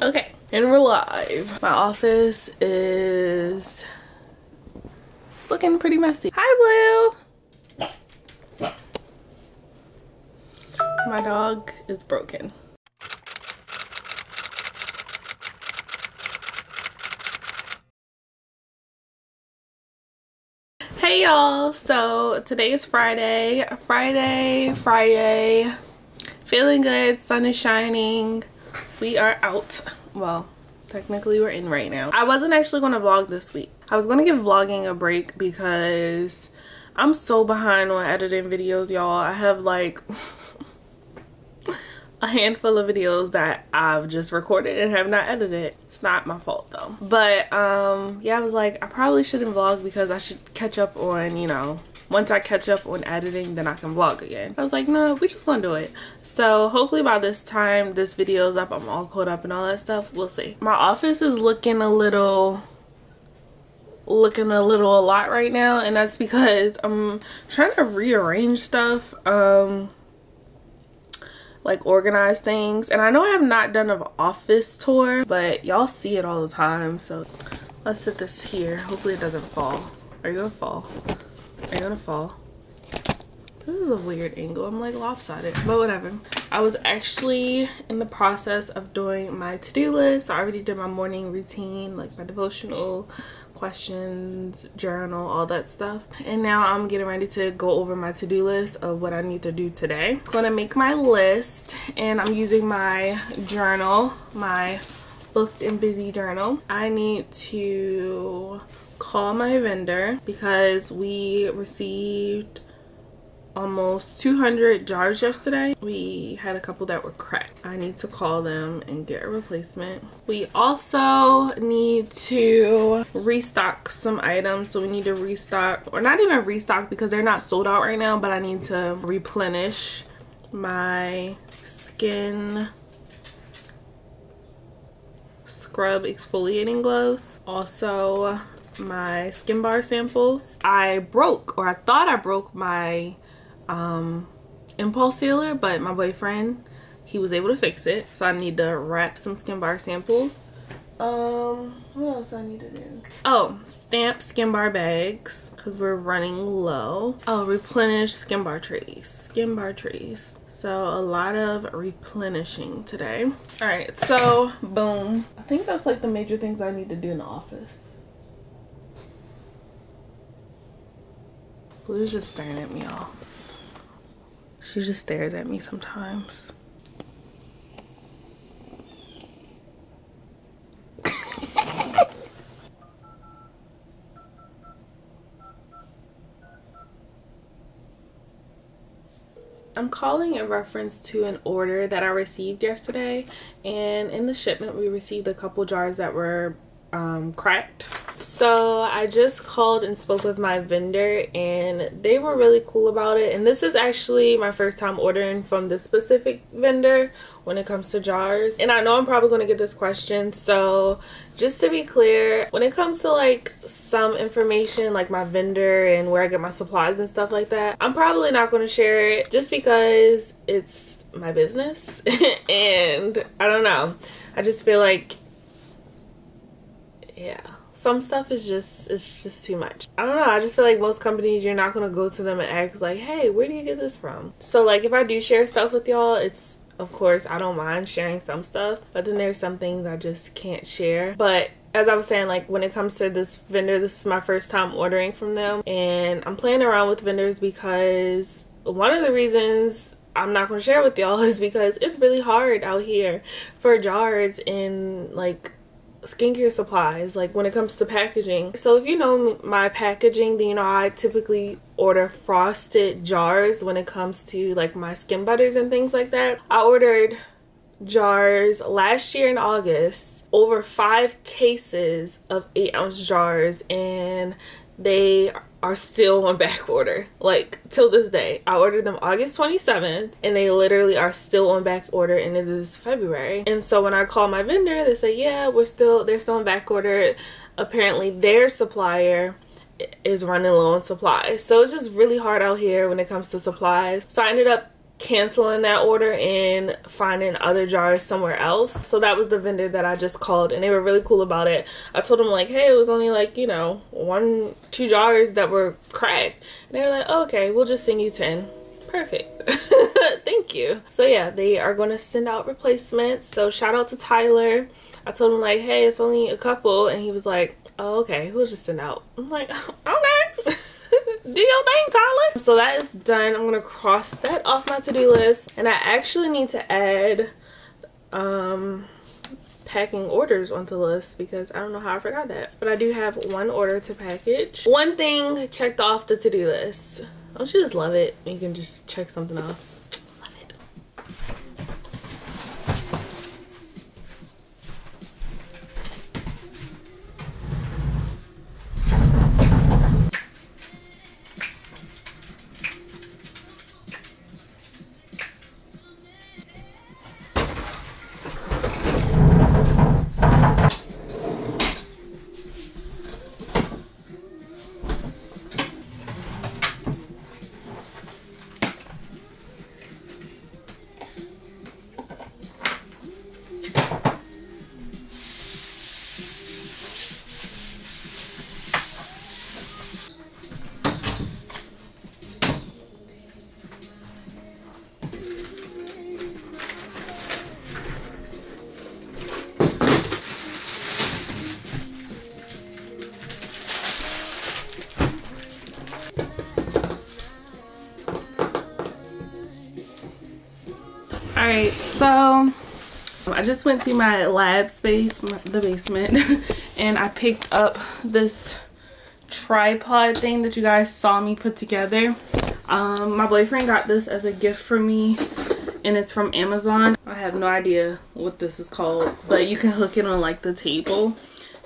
Okay, and we're live. My office is looking pretty messy. Hi, Blue. My dog is broken. Hey y'all, so today is Friday. FriYAY. Feeling good, sun is shining. We are out. Well, technically we're in right now. I wasn't actually going to vlog this week. I was going to give vlogging a break because I'm so behind on editing videos, y'all. I have like a handful of videos that I've just recorded and have not edited. It's not my fault though. But yeah, I was like, I probably shouldn't vlog because I should catch up on, you know, once I catch up on editing, then I can vlog again. I was like, no, we just gonna do it. So hopefully by this time this video is up, I'm all caught up and all that stuff. We'll see. My office is looking a lot right now, and that's because I'm trying to rearrange stuff, like organize things. And I know I have not done an office tour, but y'all see it all the time. So let's sit this here. Hopefully it doesn't fall. Are you gonna fall? Are you gonna fall? This is a weird angle. I'm like lopsided, but whatever. I was actually in the process of doing my to-do list. I already did my morning routine, like my devotional, questions, journal, all that stuff. And now I'm getting ready to go over my to-do list of what I need to do today. I'm gonna make my list, and I'm using my journal, my booked and busy journal. I need to call my vendor because we received almost 200 jars yesterday. We had a couple that were cracked. I need to call them and get a replacement. We also need to restock some items. So we need to restock, or not even restock because they're not sold out right now, but I need to replenish my skin scrub exfoliating gloves. Also my skin bar samples. I thought I broke my impulse sealer, but my boyfriend, he was able to fix it. So I need to wrap some skin bar samples. What else I need to do? Oh, stamp skin bar bags because we're running low. Oh, replenish skin bar trays. So a lot of replenishing today. All right, so boom. I think that's like the major things I need to do in the office. Blue's just staring at me, y'all. She just stares at me sometimes. I'm calling in reference to an order that I received yesterday, and in the shipment we received a couple jars that were cracked. So I just called and spoke with my vendor, and they were really cool about it. And this is actually my first time ordering from this specific vendor when it comes to jars. And I know I'm probably going to get this question, so just to be clear, when it comes to like some information like my vendor and where I get my supplies and stuff like that, I'm probably not going to share it just because it's my business. And I don't know, I just feel like, yeah, some stuff is just, it's just too much. I don't know, I just feel like most companies, you're not gonna go to them and ask like, hey, where do you get this from? So like if I do share stuff with y'all, it's, of course, I don't mind sharing some stuff, but then there's some things I just can't share. But as I was saying, like when it comes to this vendor, this is my first time ordering from them, and I'm playing around with vendors because one of the reasons I'm not going to share with y'all is because it's really hard out here for jars in like skincare supplies, like when it comes to packaging. So if you know my packaging, then you know I typically order frosted jars when it comes to like my skin butters and things like that. I ordered jars last year in August, over 5 cases of 8-ounce jars, and they are still on back order, like till this day. I ordered them August 27th and they literally are still on back order, and it is February. And so when I call my vendor, they say, yeah, they're still on back order. Apparently their supplier is running low on supplies. So it's just really hard out here when it comes to supplies. So I ended up canceling that order and finding other jars somewhere else. So that was the vendor that I just called, and they were really cool about it. I told them like, hey, it was only like, you know, 1-2 jars that were cracked, and they were like, oh, okay, we'll just send you 10. Perfect. Thank you. So yeah, they are going to send out replacements. So shout out to Tyler. I told him like, hey, it's only a couple, and he was like, oh, okay, we'll just send out. I'm like, okay. Do your thing, Tyler. So that is done. I'm gonna cross that off my to-do list, and I actually need to add packing orders onto the list because I don't know how I forgot that, but I do have 1 order to package. 1 thing checked off the to-do list. Don't you just love it? You can just check something off. Love it. Alright, so I just went to my lab space, the basement, and I picked up this tripod thing that you guys saw me put together. My boyfriend got this as a gift for me, and it's from Amazon. I have no idea what this is called, but you can hook it on like the table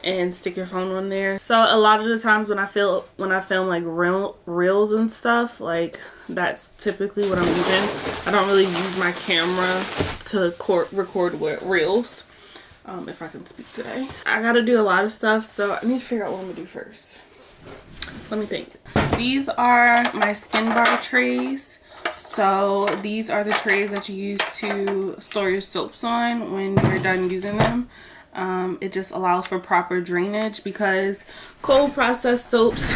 and stick your phone on there. So a lot of the times when I film like reels and stuff, like that's typically what I'm using. I don't really use my camera to record with reels, if I can speak today. I gotta do a lot of stuff, so I need to figure out what I'm gonna do first. Let me think. These are my skin bar trays. So these are the trays that you use to store your soaps on when you're done using them. It just allows for proper drainage because cold processed soaps,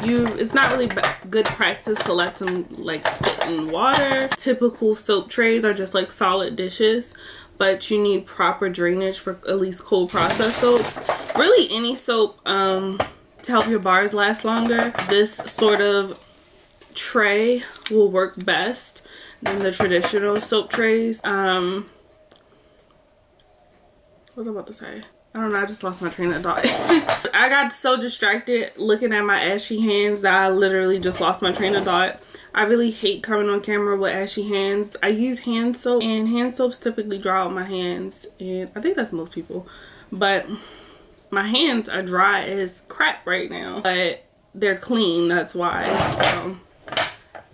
it's not really good practice to let them like sit in water. Typical soap trays are just like solid dishes, but you need proper drainage for at least cold processed soaps. Really any soap to help your bars last longer. This sort of tray will work best than the traditional soap trays. What was I about to say? I don't know, I just lost my train of thought. I got so distracted looking at my ashy hands that I literally just lost my train of thought. I really hate coming on camera with ashy hands. I use hand soap, and hand soaps typically dry out my hands, and I think that's most people. But my hands are dry as crap right now, but they're clean, that's why. So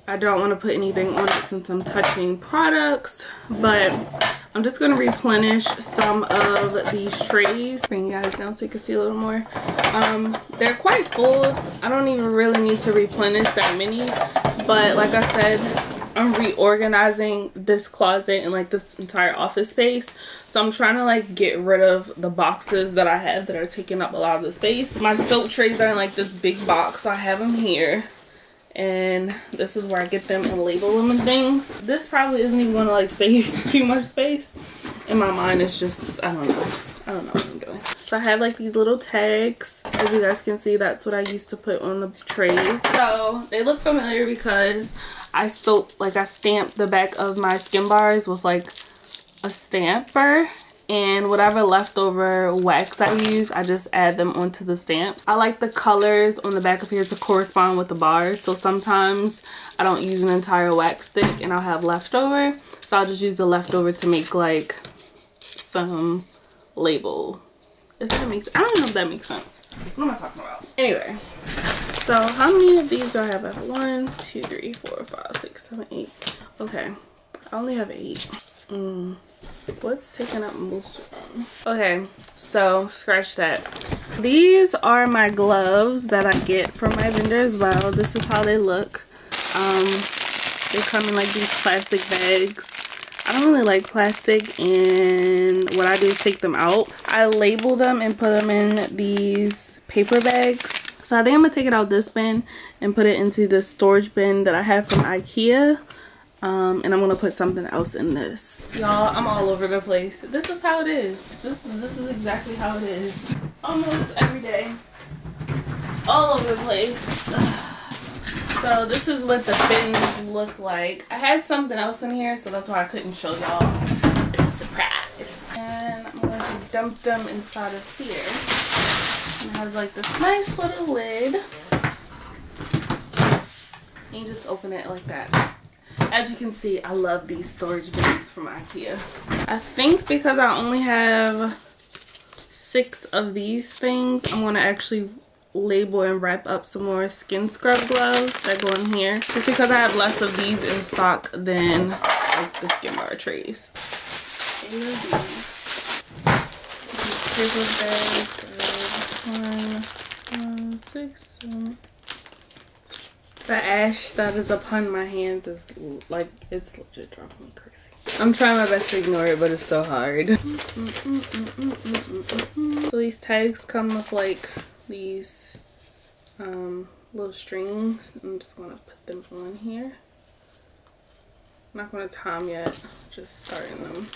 I don't want to put anything on it since I'm touching products, but I'm just going to replenish some of these trays. Bring you guys down so you can see a little more. They're quite full. I don't even really need to replenish that many, but like I said, I'm reorganizing this closet and like this entire office space. So I'm trying to like get rid of the boxes that I have that are taking up a lot of the space. My soap trays are in like this big box, so I have them here. And this is where I get them and label them and things. This probably isn't even gonna like save too much space. In my mind, it's just, I don't know what I'm doing. So I have like these little tags. As you guys can see, that's what I used to put on the trays. So they look familiar because I stamped the back of my skin bars with like a stamper. And whatever leftover wax I use, I just add them onto the stamps. I like the colors on the back of here to correspond with the bars. So sometimes I don't use an entire wax stick and I'll have leftover. So I'll just use the leftover to make like some label. If that makes, I don't know if that makes sense. What am I talking about? Anyway, so how many of these do I have? I have 1, 2, 3, 4, 5, 6, 7, 8. Okay, I only have 8. What's taking up most of them? Okay, so scratch that. These are my gloves that I get from my vendor as well. This is how they look. They come in like these plastic bags. I don't really like plastic, and what I do is take them out. I label them and put them in these paper bags. So I think I'm gonna take it out this bin and put it into the storage bin that I have from IKEA. And I'm gonna put something else in this. Y'all, I'm all over the place. This is how it is. This is exactly how it is. Almost every day. All over the place. So this is what the bins look like. I had something else in here, so that's why I couldn't show y'all. It's a surprise. And I'm going to dump them inside of here. And it has like this nice little lid. And you just open it like that. As you can see, I love these storage bins from IKEA. I think because I only have 6 of these things, I'm going to actually label and wrap up some more skin scrub gloves that go in here. Just because I have less of these in stock than like the skin bar trays. Paper bags. 1, 6, 7. The ash that is upon my hands is like, it's legit driving me crazy. I'm trying my best to ignore it, but it's so hard. So these tags come with like these little strings. I'm just gonna put them on here. I'm not gonna tie them yet, just starting them.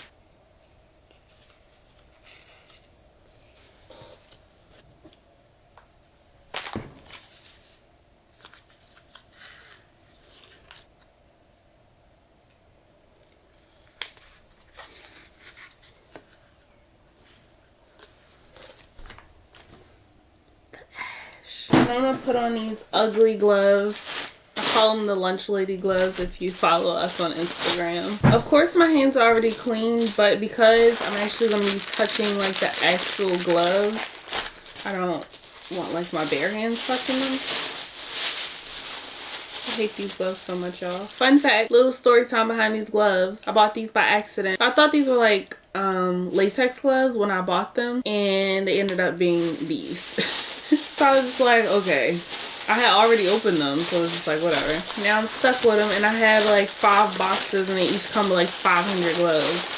I'm gonna put on these ugly gloves. I call them the lunch lady gloves if you follow us on Instagram. Of course my hands are already clean, but because I'm actually gonna be touching like the actual gloves, I don't want like my bare hands touching them. I hate these gloves so much, y'all. Fun fact, little story time behind these gloves. I bought these by accident. I thought these were like latex gloves when I bought them, and they ended up being these. So I was just like, okay. I had already opened them, so it was just like, whatever. Now I'm stuck with them, and I have like 5 boxes, and they each come with like 500 gloves.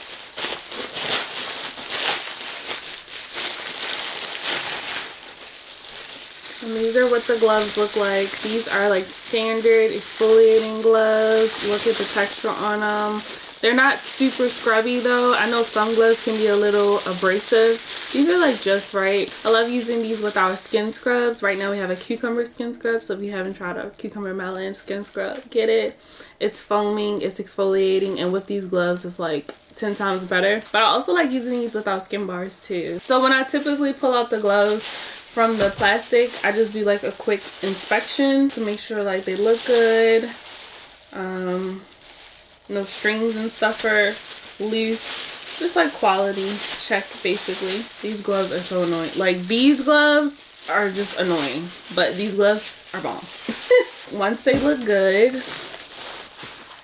And these are what the gloves look like. These are like standard exfoliating gloves. Look at the texture on them. They're not super scrubby though. I know some gloves can be a little abrasive. These are like just right. I love using these with our skin scrubs. Right now we have a cucumber skin scrub, so if you haven't tried a cucumber melon skin scrub, get it. It's foaming, it's exfoliating, and with these gloves it's like 10 times better. But I also like using these with our skin bars too. So when I typically pull out the gloves from the plastic, I just do like a quick inspection to make sure like they look good. No strings and stuff are loose. Just like quality check basically. These gloves are so annoying. Like these gloves are just annoying, but these gloves are bomb. Once they look good,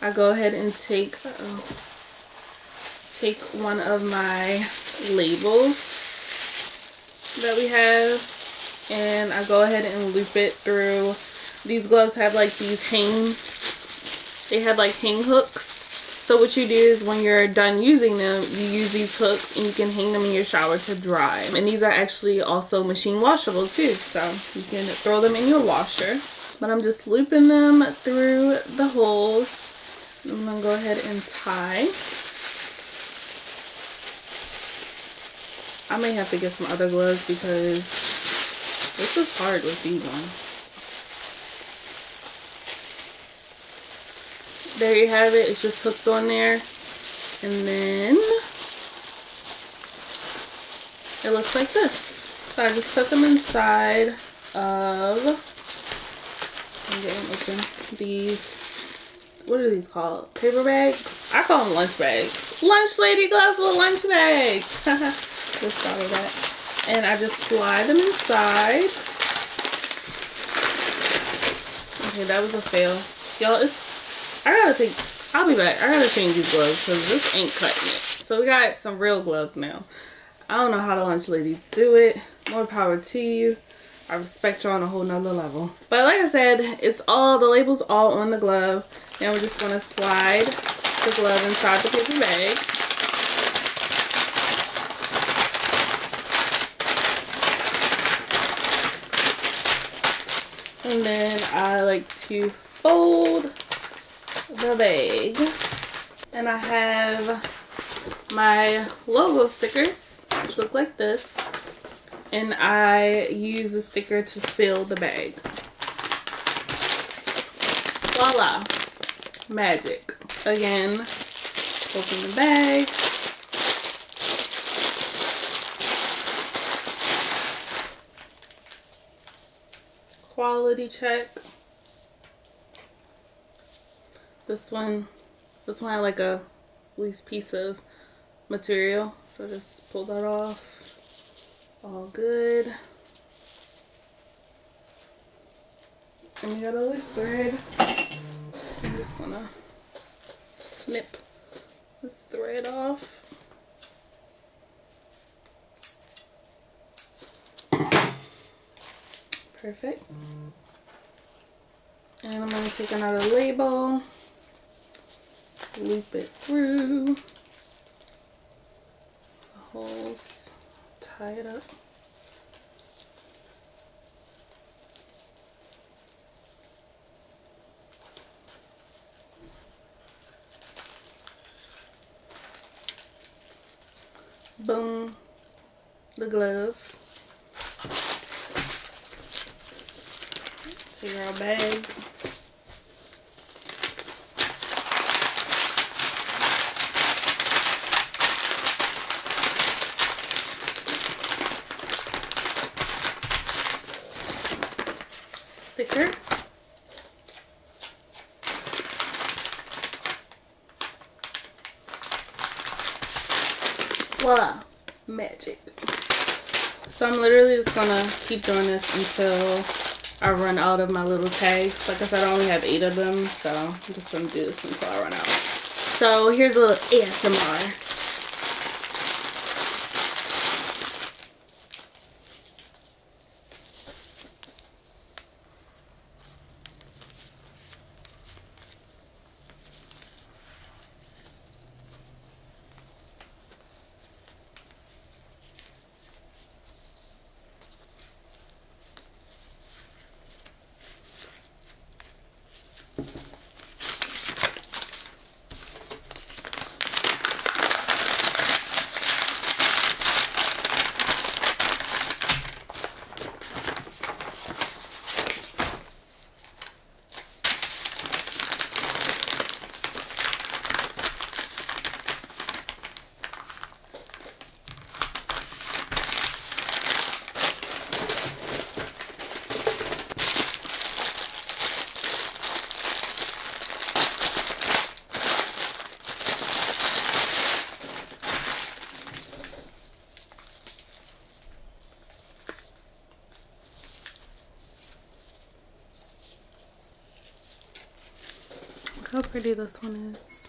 I go ahead and take one of my labels that we have, and I go ahead and loop it through. These gloves have like these hang hooks. So what you do is when you're done using them, you use these hooks and you can hang them in your shower to dry. And these are actually also machine washable too, so you can throw them in your washer. But I'm just looping them through the holes. I'm gonna go ahead and tie. I may have to get some other gloves because this is hard with these ones. There you have it. It's just hooked on there. And then it looks like this. So I just put them inside of, I'm getting open, these, what are these called? Paper bags? I call them lunch bags. Lunch lady gloves with lunch bags. Just thought of that. And I just slide them inside. Okay, that was a fail. Y'all, I'll be back. I gotta change these gloves because this ain't cutting it. So we got some real gloves now. I don't know how the lunch ladies do it. More power to you. I respect you on a whole nother level. But like I said, it's all, the label's all on the glove. Now we're just gonna slide the glove inside the paper bag. And then I like to fold the bag. And I have my logo stickers, which look like this. And I use the sticker to seal the bag. Voila. Magic. Again, open the bag. Quality check. This one had like a loose piece of material, so just pull that off. All good. And we got a loose thread. I'm just gonna snip this thread off. Perfect. And I'm gonna take another label, loop it through the holes, tie it up. Boom, the glove. Take our bag. Sticker. Voila, magic. So I'm literally just gonna keep doing this until I run out of my little tags. Like I said, I only have 8 of them, so I'm just gonna do this until I run out. So here's a little ASMR. Look how pretty this one is.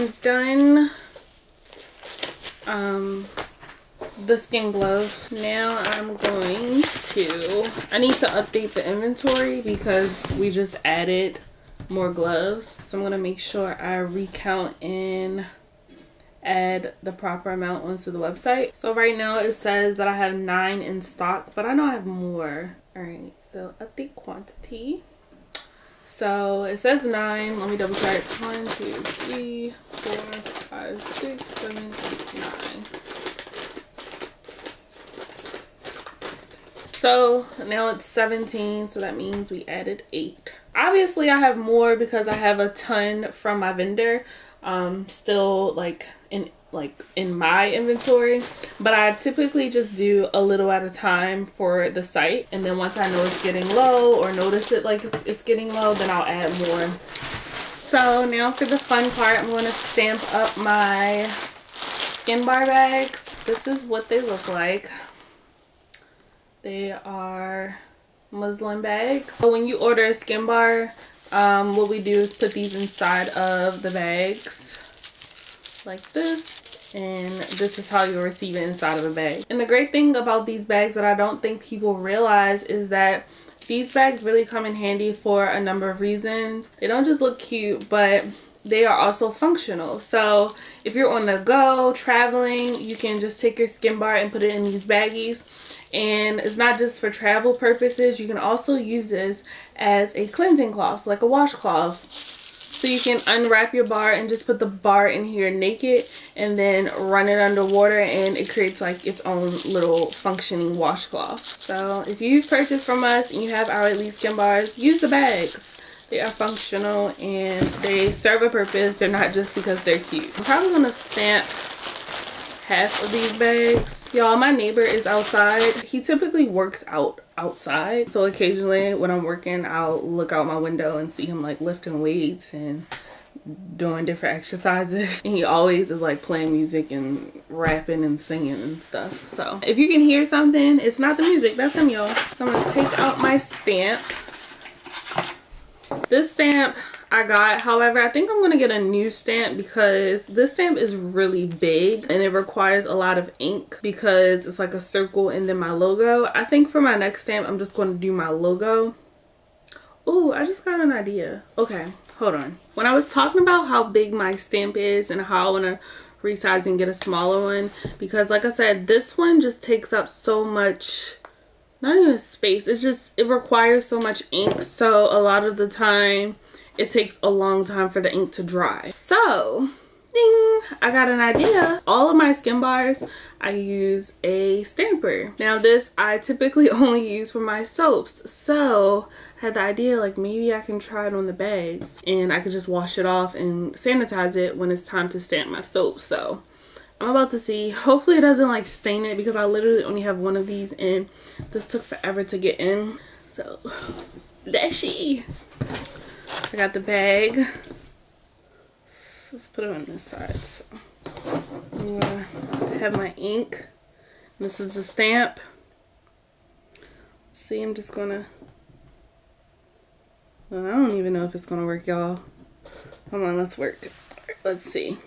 I'm done the skin gloves. Now I'm going to, I need to update the inventory because we just added more gloves. So I'm gonna make sure I recount and add the proper amount onto the website. So right now it says that I have 9 in stock, but I know I have more. All right, so update quantity. So it says 9. Let me double check. 1, 2, 3, 4, 5, 6, 7, 8, 9. So now it's 17, so that means we added 8. Obviously I have more because I have a ton from my vendor still like in my inventory, but I typically just do a little at a time for the site, and then once I know it's getting low or notice it like it's getting low, then I'll add more. So now for the fun part, I'm going to stamp up my skin bar bags. This is what they look like. They are muslin bags. So when you order a skin bar, what we do is put these inside of the bags like this, and this is how you'll receive it inside of a bag. And the great thing about these bags that I don't think people realize is that these bags really come in handy for a number of reasons. They don't just look cute, but they are also functional. So if you're on the go, traveling, you can just take your skin bar and put it in these baggies. And it's not just for travel purposes. You can also use this as a cleansing cloth, like a washcloth. So you can unwrap your bar and just put the bar in here naked and then run it under water, and it creates like its own little functioning washcloth. So if you've purchased from us and you have our Elite skin bars, use the bags. They are functional and they serve a purpose. They're not just because they're cute. I'm probably gonna stamp half of these bags. Y'all, my neighbor is outside. He typically works outside, so occasionally when I'm working, I'll look out my window and see him like lifting weights and doing different exercises, and he always is like playing music and rapping and singing and stuff. So if you can hear something, it's not the music, that's him, y'all. So I'm gonna take out my stamp. This stamp I got, however, I think I'm gonna get a new stamp because this stamp is really big and it requires a lot of ink because it's like a circle and then my logo. I think for my next stamp, I'm just gonna do my logo. Oh, I just got an idea. Okay, hold on. When I was talking about how big my stamp is and how I wanna resize and get a smaller one, because like I said, this one just takes up so much, not even space, it's just, it requires so much ink. So a lot of the time, it takes a long time for the ink to dry. So, ding, I got an idea. All of my skin bars, I use a stamper. Now this, I typically only use for my soaps. So, I had the idea like maybe I can try it on the bags and I could just wash it off and sanitize it when it's time to stamp my soap. So, I'm about to see. Hopefully it doesn't like stain it because I literally only have one of these and this took forever to get in. So, that's she. I got the bag. Let's put it on this side. So I'm gonna have my ink. This is the stamp. See, I'm just gonna, well, I don't even know if it's gonna work, y'all. Hold on, let's work. Right, let's see.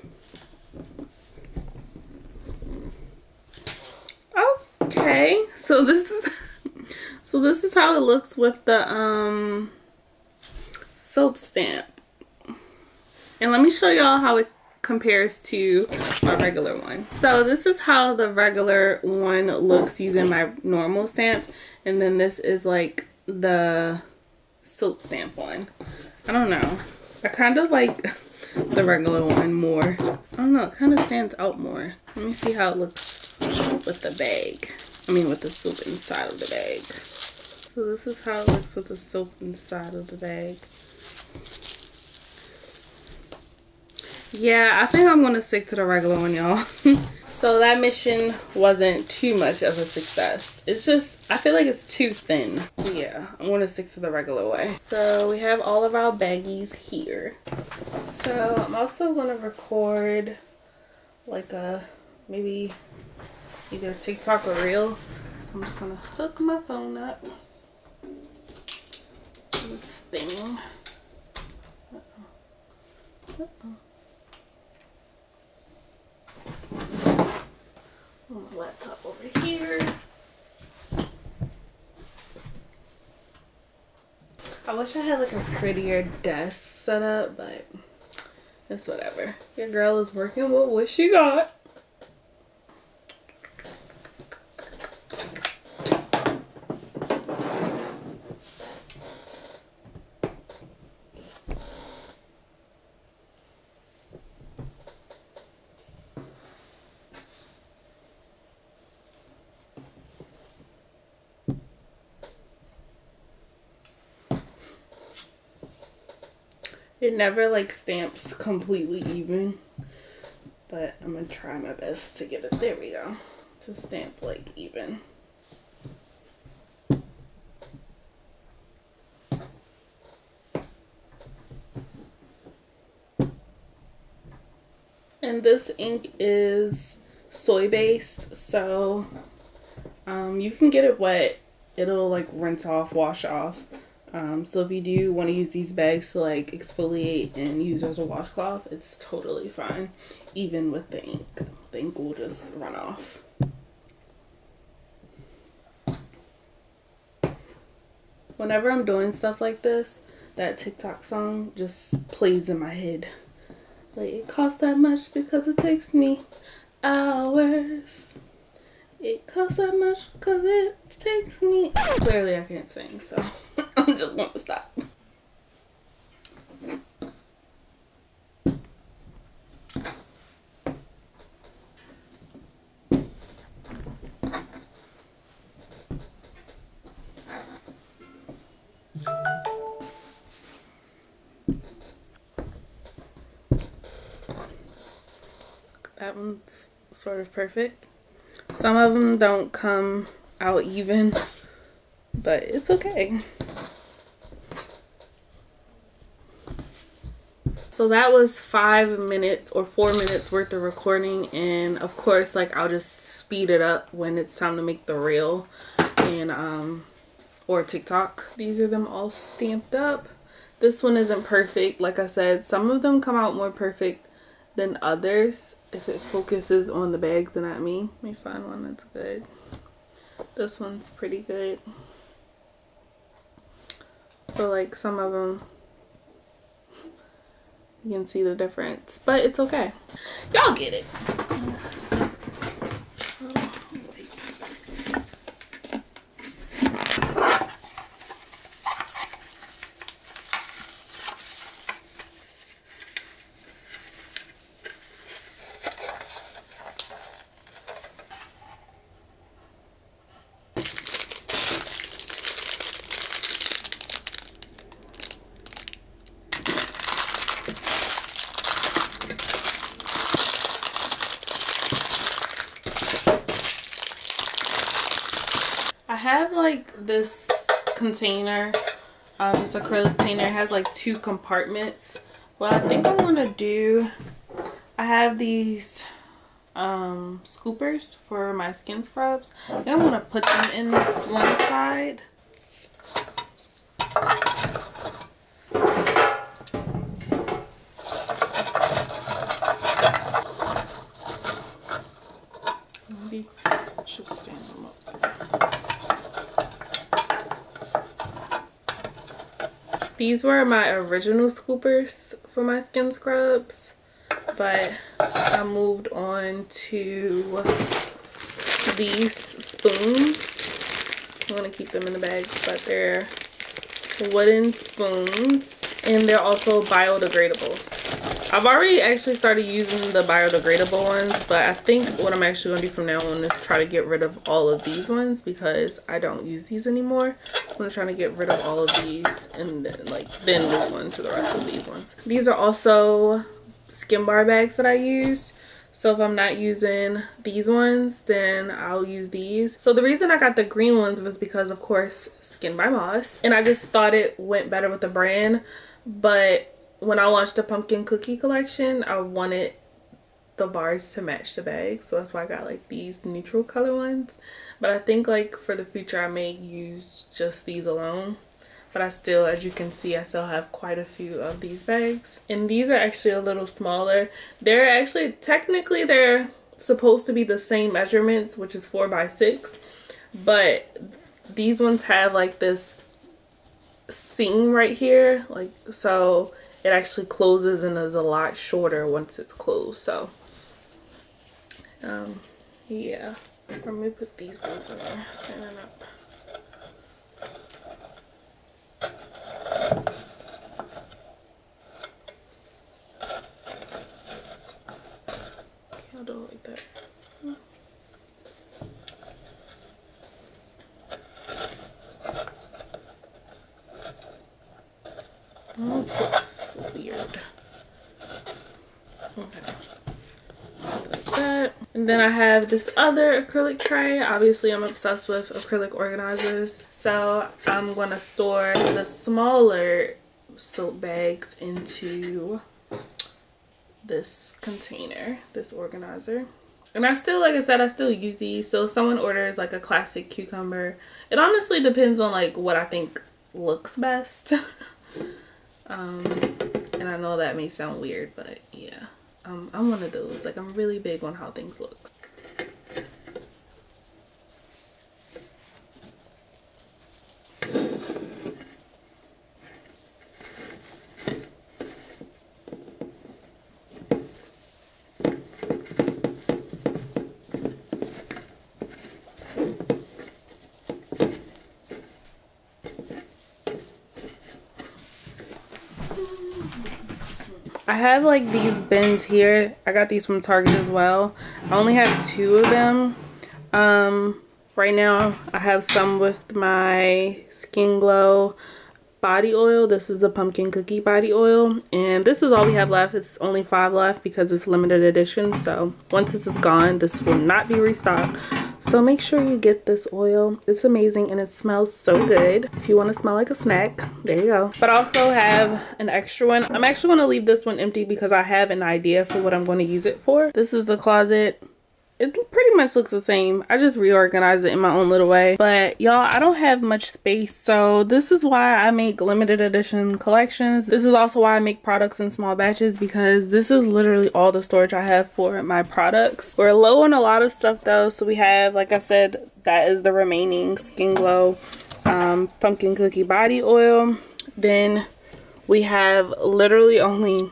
Okay, so this is how it looks with the soap stamp, and let me show y'all how it compares to my regular one. So this is how the regular one looks using my normal stamp, and then this is like the soap stamp one. I don't know, I kind of like the regular one more. I don't know, it kind of stands out more. Let me see how it looks with the bag, I mean with the soap inside of the bag. So this is how it looks with the soap inside of the bag. Yeah, I think I'm gonna stick to the regular one, y'all. So that mission wasn't too much of a success. It's just, I feel like it's too thin. Yeah, I'm gonna stick to the regular way. So we have all of our baggies here. So I'm also gonna record like a, maybe either TikTok or Reel. So I'm just gonna hook my phone up to this thing. laptop over here. I wish I had like a prettier desk set up, but it's whatever. Your girl is working with what she got. It never like stamps completely even, but I'm gonna try my best to get it, there we go, to stamp like even. And this ink is soy based, so you can get it wet, it'll like rinse off, wash off. So if you do want to use these bags to like exfoliate and use as a washcloth, it's totally fine. Even with the ink will just run off. Whenever I'm doing stuff like this, that TikTok song just plays in my head. Like, it costs that much because it takes me hours. It costs that much because it takes me... Clearly I can't sing, so I'm just gonna stop. That one's sort of perfect. Some of them don't come out even, but it's okay. So that was 5 minutes or 4 minutes worth of recording, and of course, like, I'll just speed it up when it's time to make the reel and or TikTok. These are them all stamped up. This one isn't perfect. Like I said, some of them come out more perfect than others if it focuses on the bags and not me. Let me find one that's good. This one's pretty good. So like some of them, you can see the difference, but it's okay. Y'all get it. I have like this container, this acrylic container. It has like 2 compartments. What I think I want to do, I have these scoopers for my skin scrubs. I think I want to put them in one side. Maybe I should stand them up. These were my original scoopers for my skin scrubs, but I moved on to these spoons. I want to keep them in the bag, but they're wooden spoons and they're also biodegradables. I've already actually started using the biodegradable ones, but I think what I'm actually going to do from now on is try to get rid of all of these ones because I don't use these anymore. I'm going to try to get rid of all of these and then move on to the rest of these ones. These are also skin bar bags that I use. So if I'm not using these ones, then I'll use these. So the reason I got the green ones was because, of course, Skin by Moss. And I just thought it went better with the brand. But when I launched the pumpkin cookie collection, I wanted the bars to match the bag. So that's why I got like these neutral color ones. But I think like for the future, I may use just these alone. But I still, as you can see, I still have quite a few of these bags. And these are actually a little smaller. They're actually, technically they're supposed to be the same measurements, which is 4 by 6, but these ones have like this seam right here, like, so it actually closes and is a lot shorter once it's closed. So yeah, let me put these ones in there standing up. Okay, I'll do it like that. Oh, this looks weird. Okay. Like that. And then I have this other acrylic tray. Obviously, I'm obsessed with acrylic organizers. So I'm going to store the smaller soap bags into this container, this organizer. And I still, like I said, I still use these. So if someone orders like a classic cucumber, it honestly depends on like what I think looks best. And I know that may sound weird, but yeah, I'm one of those. Like, I'm really big on how things look. I have like these bins here. I got these from Target as well. I only have 2 of them. Right now I have some with my Skin Glow body oil. This is the pumpkin cookie body oil, and this is all we have left. It's only 5 left because it's limited edition. So once this is gone, this will not be restocked. So make sure you get this oil. It's amazing and it smells so good. If you want to smell like a snack, there you go. But I also have an extra one. I'm actually going to leave this one empty because I have an idea for what I'm going to use it for. This is the closet. It pretty much looks the same. I just reorganized it in my own little way. But y'all, I don't have much space, so this is why I make limited edition collections. This is also why I make products in small batches, because this is literally all the storage I have for my products. We're low on a lot of stuff though, so we have, like I said, that is the remaining Skin Glow pumpkin cookie body oil. Then we have literally only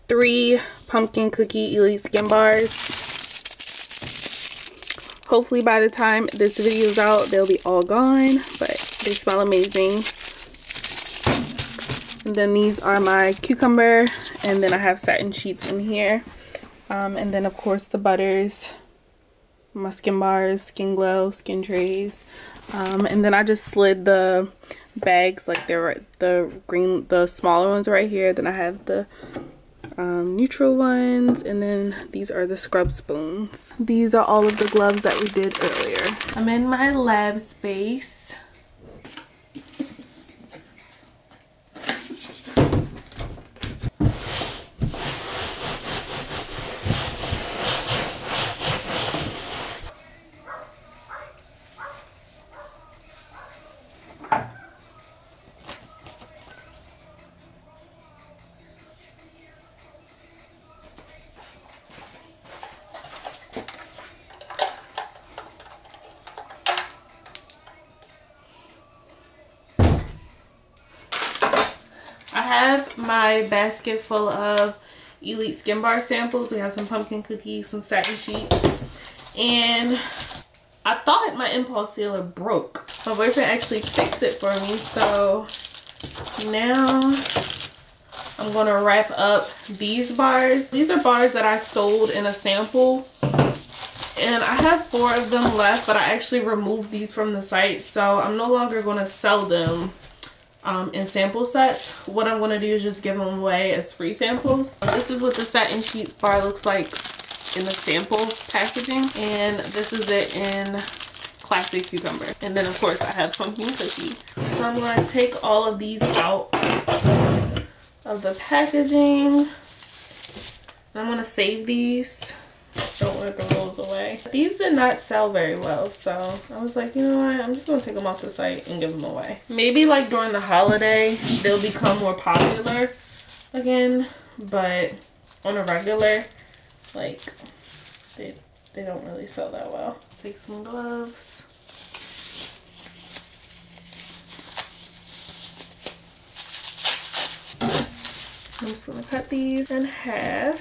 3 pumpkin cookie elite skin bars. Hopefully by the time this video is out, they'll be all gone, but they smell amazing. And then these are my cucumber, and then I have satin sheets in here. And then of course the butters, my skin bars, Skin Glow, skin trays. And then I just slid the bags, like they're the smaller ones right here. Then I have the neutral ones, and then these are the scrub spoons. These are all of the gloves that we did earlier. I'm in my lab space. I have my basket full of elite skin bar samples. We have some pumpkin cookies, some satin sheets, and I thought my impulse sealer broke. My boyfriend actually fixed it for me, so now I'm gonna wrap up these bars. These are bars that I sold in a sample, and I have 4 of them left, but I actually removed these from the site, so I'm no longer gonna sell them in sample sets. What I'm going to do is just give them away as free samples. This is what the satin sheet bar looks like in the sample packaging, and this is it in classic cucumber. And then of course I have pumpkin cookies. So I'm going to take all of these out of the packaging, and I'm going to save these. Don't want the rolls away. These did not sell very well, so I was like, you know what, I'm just gonna take them off the site and give them away. Maybe like during the holiday they'll become more popular again, but on a regular, like, they don't really sell that well. Take some gloves. I'm just gonna cut these in half,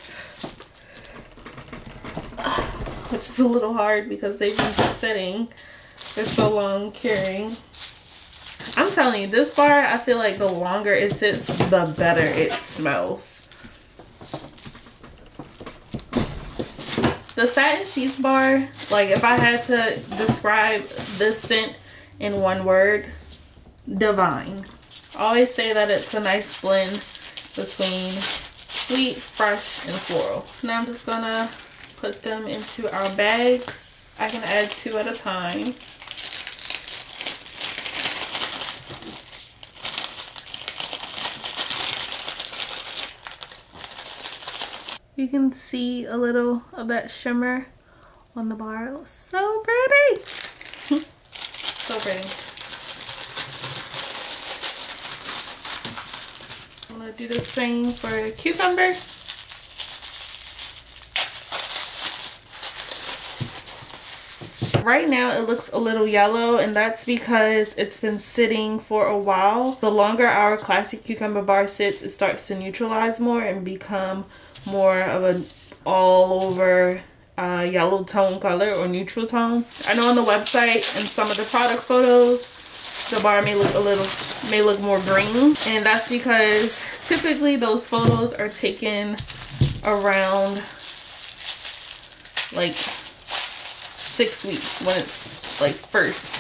which is a little hard because they've been sitting for so long curing. I'm telling you, this bar, I feel like the longer it sits, the better it smells. The satin sheets bar, like if I had to describe this scent in one word, divine. I always say that it's a nice blend between sweet, fresh, and floral. Now I'm just gonna put them into our bags. I can add 2 at a time. You can see a little of that shimmer on the bar. It was so pretty. So pretty. I'm gonna do the same for cucumber. Right now it looks a little yellow, and that's because it's been sitting for a while. The longer our classic cucumber bar sits, it starts to neutralize more and become more of an all over yellow tone color or neutral tone. I know on the website and some of the product photos, the bar may look more green, and that's because typically those photos are taken around like 6 weeks when it's like first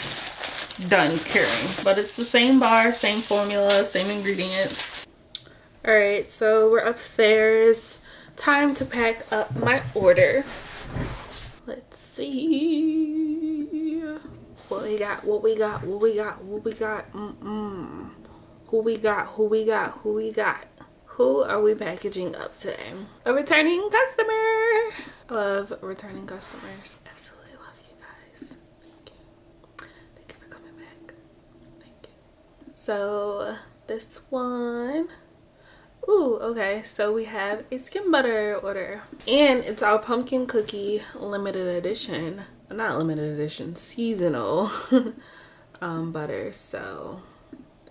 done curing. But it's the same bar, same formula, same ingredients. All right, so we're upstairs. Time to pack up my order. Let's see what we got. Who we got? Who are we packaging up today? A returning customer. I love returning customers. Absolutely love you guys. Thank you. Thank you for coming back. Thank you. So this one. Ooh, okay, so we have a skin butter order, and it's our pumpkin cookie limited edition, not limited edition, seasonal butter. So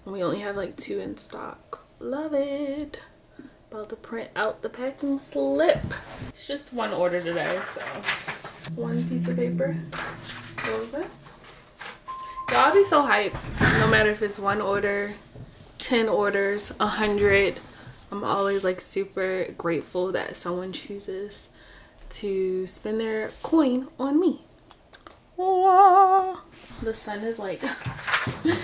we only have like 2 in stock. Love it. About to print out the packing slip. It's just 1 order today, so 1 piece of paper. Over. Y'all be so hyped, no matter if it's 1 order, 10 orders, 100. I'm always like super grateful that someone chooses to spend their coin on me. The sun is like shining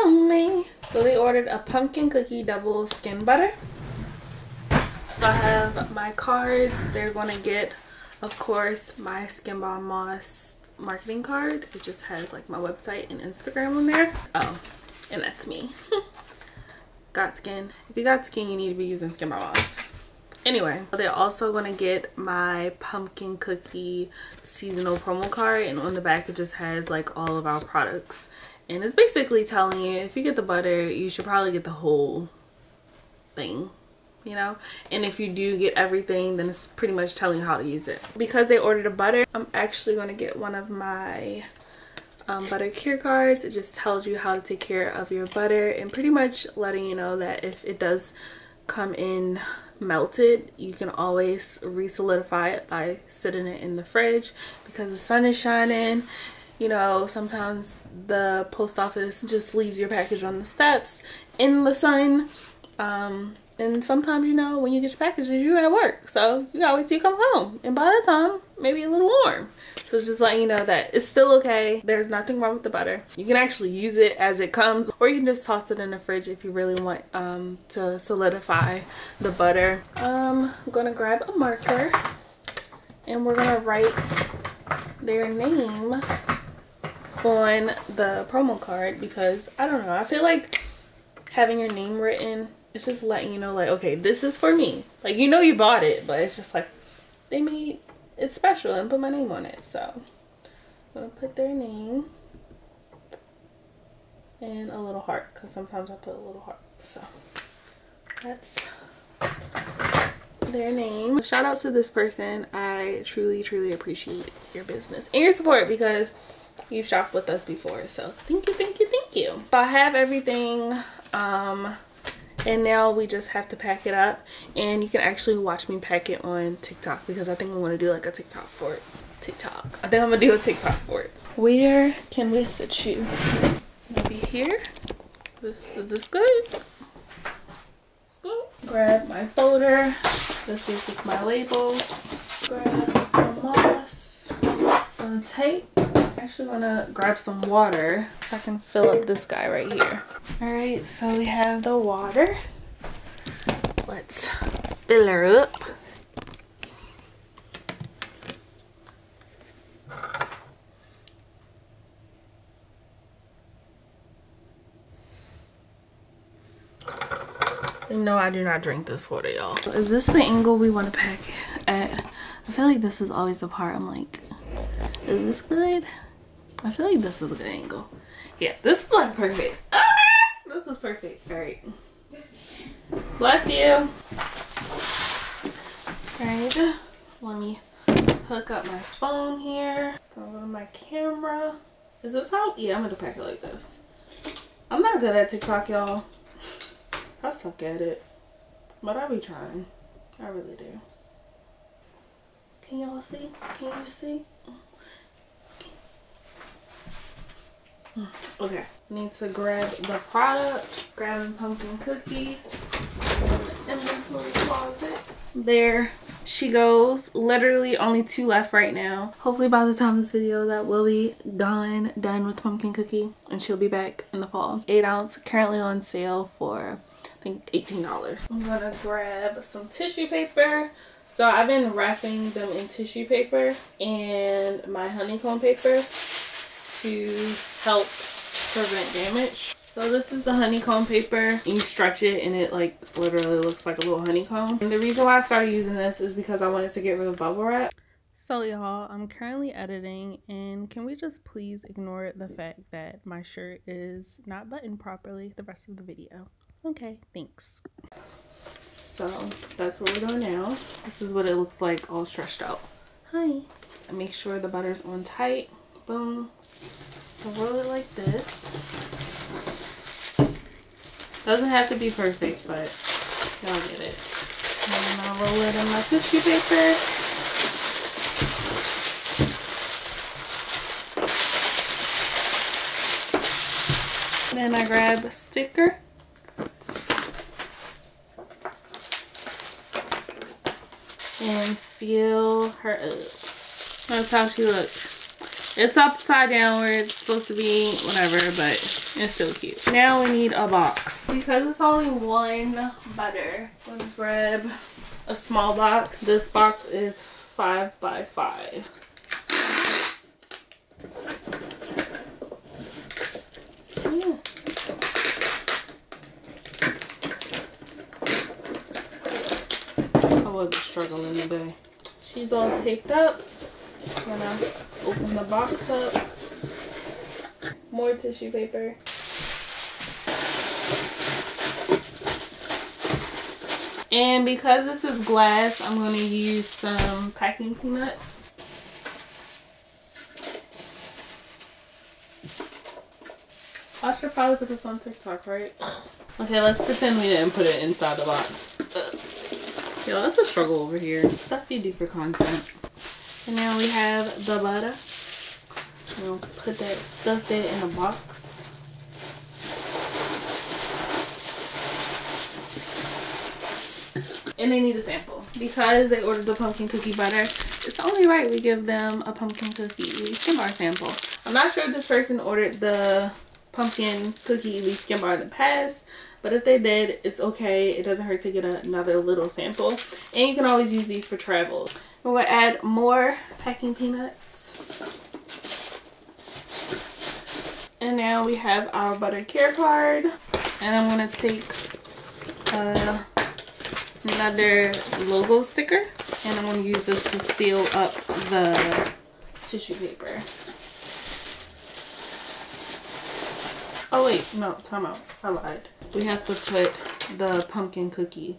on me. So they ordered a pumpkin cookie double skin butter. So I have my cards. They're gonna get, of course, my Skin Bomb Moss marketing card. It just has like my website and Instagram on there. Oh, and that's me. Got skin. If you got skin, you need to be using Skin Bomb Moss. Anyway, they're also gonna get my pumpkin cookie seasonal promo card, and on the back it just has like all of our products, and it's basically telling you if you get the butter, you should probably get the whole thing, you know. And if you do get everything, then it's pretty much telling you how to use it. Because they ordered a butter, I'm actually gonna get one of my butter care cards. It just tells you how to take care of your butter, and pretty much letting you know that if it does come in melted, you can always re-solidify it by sitting it in the fridge, because the sun is shining. You know, sometimes the post office just leaves your package on the steps in the sun, and sometimes, you know, when you get your packages, you're at work, so you gotta wait till you come home, and by that time maybe a little warm. So it's just letting you know that it's still okay. There's nothing wrong with the butter. You can actually use it as it comes, or you can just toss it in the fridge if you really want to solidify the butter. I'm gonna grab a marker, and we're gonna write their name on the promo card, because I don't know, I feel like having your name written, it's just letting you know, like, okay, this is for me. Like, you know you bought it, but it's just like they made it special and put my name on it. So I'm gonna put their name and a little heart, because sometimes I put a little heart. So that's their name. Shout out to this person. I truly appreciate your business and your support because you've shopped with us before. So thank you. So I have everything, and now we just have to pack it up, and you can actually watch me pack it on TikTok because I think I'm gonna do like a TikTok for it. I think I'm gonna do a TikTok for it. Where can we sit you? Maybe here? Is this good? It's good. Grab my folder. This is with my labels. Grab the moss. Some tape. I actually wanna grab some water so I can fill up this guy right here. Alright, so we have the water. Let's fill her up. No, I do not drink this water, y'all. Is this the angle we want to pack at? I feel like this is always the part I'm like, is this good? I feel like this is a good angle. Yeah, this is like perfect. Ah, this is perfect. All right. Bless you. All right. Let me hook up my phone here. Let's go to my camera. Is this how? Yeah, I'm gonna pack it like this. I'm not good at TikTok, y'all. I suck at it, but I be trying. I really do. Can y'all see? Can you see? Okay, need to grab the product. Grabbing pumpkin cookie from the inventory closet. There she goes. Literally only 2 left right now. Hopefully by the time this video that will be done with pumpkin cookie, and she'll be back in the fall. 8 ounce, currently on sale for I think $18. I'm gonna grab some tissue paper. So I've been wrapping them in tissue paper and my honeycomb paper to help prevent damage. So this is the honeycomb paper. You stretch it and it like literally looks like a little honeycomb. And the reason why I started using this is because I wanted to get rid of bubble wrap. So y'all, I'm currently editing, and can we just please ignore the fact that my shirt is not buttoned properly the rest of the video? Okay, thanks. So that's what we're doing now. This is what it looks like all stretched out. Hi. And make sure the butter's on tight. Boom. So roll it like this. Doesn't have to be perfect, but y'all get it. And then I'll roll it in my tissue paper. Then I grab a sticker. And seal her up. That's how she looks. It's upside down where it's supposed to be, whatever, but it's still cute. Now we need a box. Because it's only 1 butter, let's grab a small box. This box is 5 by 5. I was struggling today. She's all taped up. I'm gonna open the box up. More tissue paper. And because this is glass, I'm gonna use some packing peanuts. I should probably put this on TikTok, right? Okay, let's pretend we didn't put it inside the box. Yo, that's a struggle over here. Stuff you do for content. And now we have the butter. We'll put that, stuff that in the box. And they need a sample. Because they ordered the pumpkin cookie butter, it's only right we give them a pumpkin cookie elite skim bar sample. I'm not sure if this person ordered the pumpkin cookie elite skim bar in the past, but if they did, it's okay. It doesn't hurt to get another little sample. And you can always use these for travel. We're going to add more packing peanuts. And now we have our butter care card. And I'm going to take another logo sticker. And I'm going to use this to seal up the tissue paper. Oh wait, no, time out. I lied. We have to put the pumpkin cookie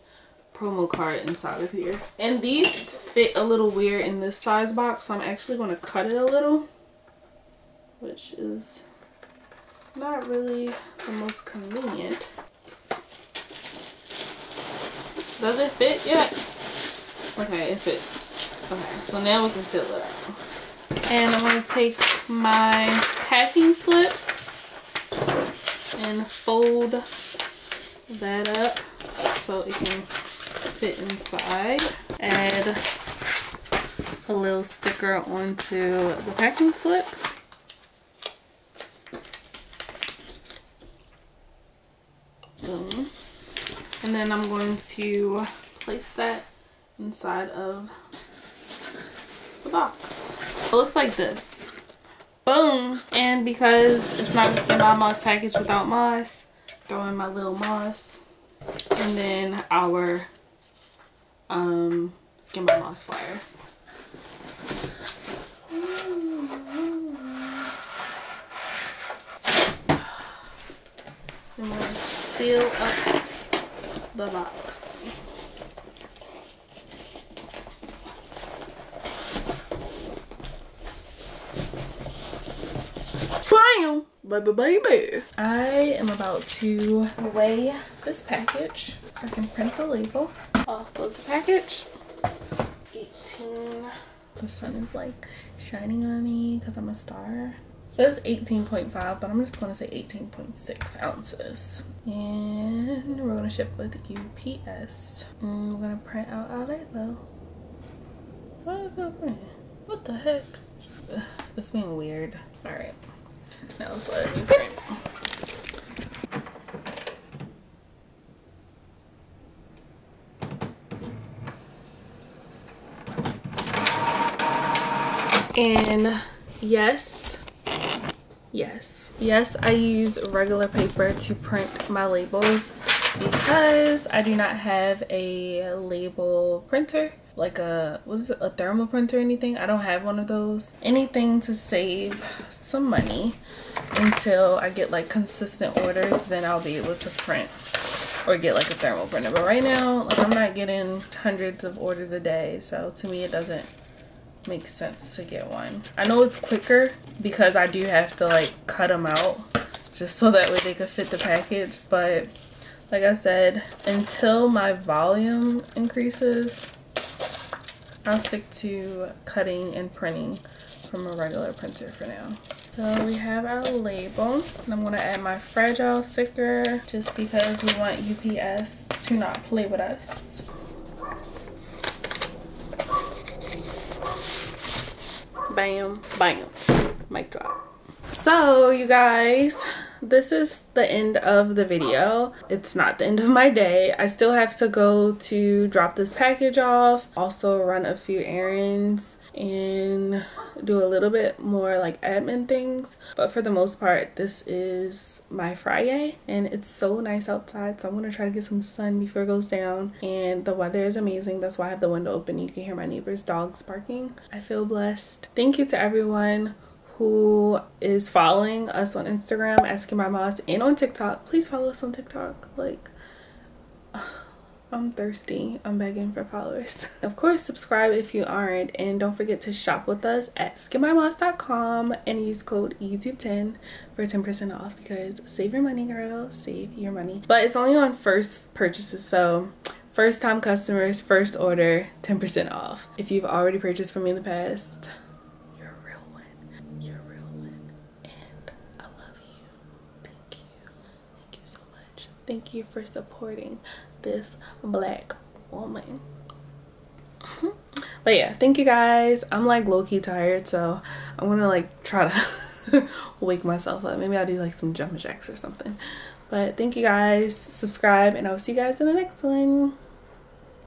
promo card inside of here. And these fit a little weird in this size box, so I'm actually going to cut it a little, which is not really the most convenient. Does it fit yet? Okay, it fits. Okay, so now we can fill it out. And I'm going to take my packing slip and fold that up so it can fit inside. Add a little sticker onto the packing slip. Boom. And then I'm going to place that inside of the box. It looks like this. Boom. And because it's not a Skin by Moss package without moss, throw in my little moss. And then our Skin by Moss flyer. I'm going to seal up the box. Bam! Baby, baby. I am about to weigh this package so I can print the label. Off goes the package. 18. The sun is like shining on me because I'm a star. It says 18.5, but I'm just going to say 18.6 ounces. And we're going to ship with UPS. And we're going to print out our label. What the heck? Ugh, it's being weird. Alright. Now let's let me print. And yes, I use regular paper to print my labels because I do not have a label printer, like a, what is it, a thermal printer or anything. I don't have one of those. Anything to save some money until I get like consistent orders, then I'll be able to print or get like a thermal printer. But right now, like, I'm not getting hundreds of orders a day, so to me it doesn't make sense to get one. I know it's quicker because I do have to like cut them out just so that way they could fit the package, but like I said, until my volume increases, I'll stick to cutting and printing from a regular printer for now. So we have our label, and I'm going to add my fragile sticker just because we want UPS to not play with us. Bam, bam, mic drop. So you guys, this is the end of the video. It's not the end of my day. I still have to go to drop this package off, also run a few errands and do a little bit more like admin things, but for the most part this is my FriYAY, and it's so nice outside, so I'm gonna try to get some sun before it goes down, and the weather is amazing. That's why I have the window open. You can hear my neighbor's dogs barking. I feel blessed. Thank you to everyone who is following us on Instagram at Skin by Moss and on TikTok. Please follow us on TikTok. Like, I'm thirsty. I'm begging for followers. Of course, subscribe if you aren't, and don't forget to shop with us at skinbymoss.com and use code YouTube10 for 10% off, because save your money, girl. Save your money. But it's only on first purchases, so first time customers, first order, 10% off. If you've already purchased from me in the past, you're a real one. You're a real one. And I love you. Thank you. Thank you so much. Thank you for supporting this black woman. But yeah, thank you guys. I'm like low-key tired, so I'm gonna like try to wake myself up. Maybe I'll do like some jumping jacks or something. But thank you guys. Subscribe, and I'll see you guys in the next one.